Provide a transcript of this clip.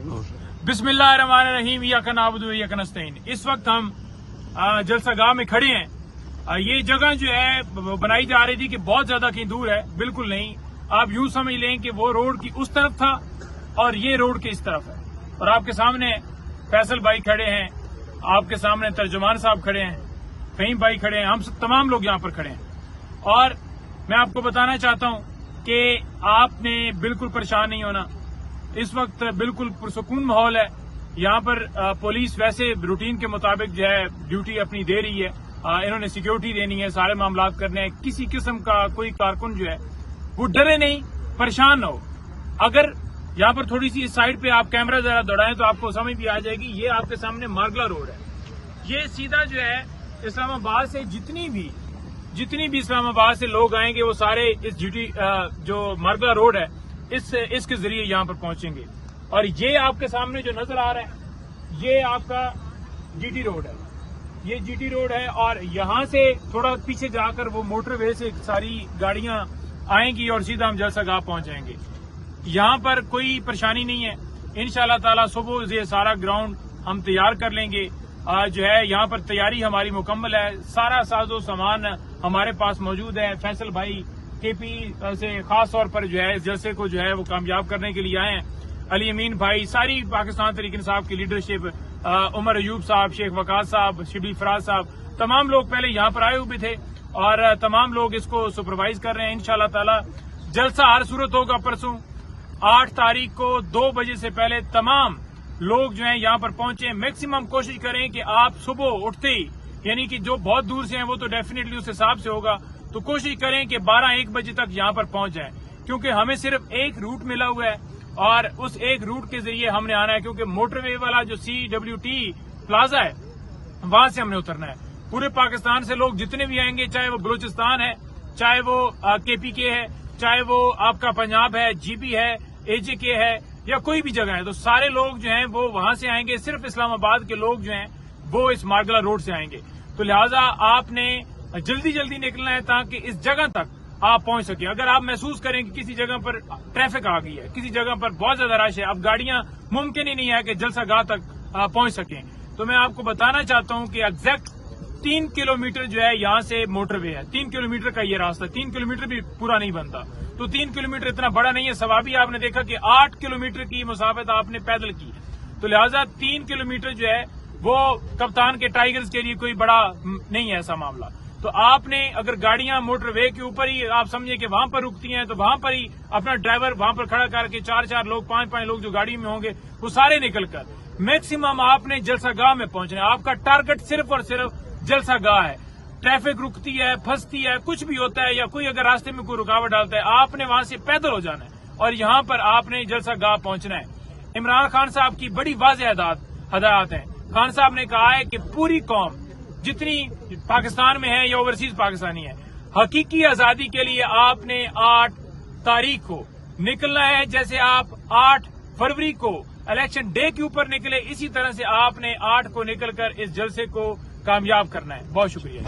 बिस्मिल्लाहिर्रहमानिर्रहीम इय्याका नअबुदु व इय्याका नस्तईन। इस वक्त हम जलसा गाह में खड़े हैं। ये जगह जो है बनाई जा रही थी कि बहुत ज्यादा कहीं दूर है, बिल्कुल नहीं। आप यूं समझ लें कि वो रोड की उस तरफ था और ये रोड के इस तरफ है। और आपके सामने फैसल भाई खड़े हैं, आपके सामने तर्जुमान साहब खड़े हैं, फहीम भाई खड़े हैं, हम तमाम लोग यहाँ पर खड़े हैं। और मैं आपको बताना चाहता हूँ कि आपने बिल्कुल परेशान नहीं होना। इस वक्त बिल्कुल पुरसुकून माहौल है। यहाँ पर पुलिस वैसे रूटीन के मुताबिक जो है ड्यूटी अपनी दे रही है। इन्होंने सिक्योरिटी देनी है, सारे मामलात करने हैं। किसी किस्म का कोई कारकुन जो है वो डरे नहीं, परेशान न हो। अगर यहाँ पर थोड़ी सी इस साइड पे आप कैमरा जरा दौड़ाएं तो आपको समझ भी आ जाएगी। ये आपके सामने मारगला रोड है। ये सीधा जो है इस्लामाबाद से जितनी भी इस्लामाबाद से लोग आएंगे वो सारे इस जो मारगला रोड है इसके जरिए यहाँ पर पहुंचेंगे। और ये आपके सामने जो नजर आ रहा है ये आपका जीटी रोड है। ये जीटी रोड है और यहाँ से थोड़ा पीछे जाकर वो मोटरवे से सारी गाड़ियां आएंगी और सीधा हम जलसा गाह पहुंच जाएंगे। यहाँ पर कोई परेशानी नहीं है। इंशाअल्लाह ताला सुबह ये सारा ग्राउंड हम तैयार कर लेंगे। जो है यहाँ पर तैयारी हमारी मुकम्मल है। सारा साजो सामान हमारे पास मौजूद है। फैसल भाई केपी से खास तौर पर जो है इस जलसे को जो है वो कामयाब करने के लिए आए हैं। अली अमीन भाई, सारी पाकिस्तान तहरीक इंसाफ की लीडरशिप, उमर अयूब साहब, शेख वकास साहब, शिबली फराज साहब, तमाम लोग पहले यहाँ पर आए हुए थे और तमाम लोग इसको सुपरवाइज कर रहे हैं। इंशाअल्लाह ताला जलसा हर सूरत होगा। परसों 8 तारीख को 2 बजे से पहले तमाम लोग जो हैं यहाँ पर पहुंचे। मैक्सिमम कोशिश करें कि आप सुबह उठते ही, यानी कि जो बहुत दूर से हैं वो तो डेफिनेटली उस हिसाब से होगा, तो कोशिश करें कि 12-1 बजे तक यहाँ पर पहुंच जाएं, क्योंकि हमें सिर्फ एक रूट मिला हुआ है और उस एक रूट के जरिए हमने आना है। क्योंकि मोटरवे वाला जो CWT प्लाजा है वहां से हमने उतरना है। पूरे पाकिस्तान से लोग जितने भी आएंगे, चाहे वो बलूचिस्तान है, चाहे वो KPK है, चाहे वो आपका पंजाब है, GB है, AJK है या कोई भी जगह है, तो सारे लोग जो हैं वो वहां से आएंगे। सिर्फ इस्लामाबाद के लोग जो हैं वो इस मारगला रोड से आएंगे। तो लिहाजा आपने जल्दी निकलना है ताकि इस जगह तक आप पहुंच सके। अगर आप महसूस करें कि किसी जगह पर ट्रैफिक आ गई है, किसी जगह पर बहुत ज्यादा रश है, अब गाड़ियां मुमकिन ही नहीं है कि जलसा गाह तक पहुंच सकें, तो मैं आपको बताना चाहता हूं कि एग्जैक्ट 3 किलोमीटर जो है यहाँ से मोटरवे है। 3 किलोमीटर का ये रास्ता, 3 किलोमीटर भी पूरा नहीं बनता। तो 3 किलोमीटर इतना बड़ा नहीं है। सवाबी आपने देखा कि 8 किलोमीटर की मुसाफत आपने पैदल की। तो लिहाजा 3 किलोमीटर जो है वो कप्तान के टाइगर्स के लिए कोई बड़ा नहीं है ऐसा मामला। तो आपने अगर गाड़ियां मोटरवे के ऊपर ही आप समझिए कि वहां पर रुकती हैं, तो वहां पर ही अपना ड्राइवर वहां पर खड़ा करके 4-4 लोग, 5-5 लोग जो गाड़ी में होंगे वो सारे निकलकर मैक्सिमम आपने जलसा गाह में पहुंचना है। आपका टारगेट सिर्फ और सिर्फ जलसा गाह है। ट्रैफिक रुकती है, फंसती है, कुछ भी होता है, या कोई अगर रास्ते में कोई रुकावट डालता है, आपने वहां से पैदल हो जाना है और यहाँ पर आपने जलसा गाह पहुंचना है। इमरान खान साहब की बड़ी वाज़ेह हदायत है। खान साहब ने कहा है कि पूरी कौम जितनी पाकिस्तान में है या ओवरसीज पाकिस्तानी है, हकीकी आजादी के लिए आपने 8 तारीख को निकलना है। जैसे आप 8 फरवरी को इलेक्शन डे के ऊपर निकले, इसी तरह से आपने 8 को निकलकर इस जलसे को कामयाब करना है। बहुत शुक्रिया।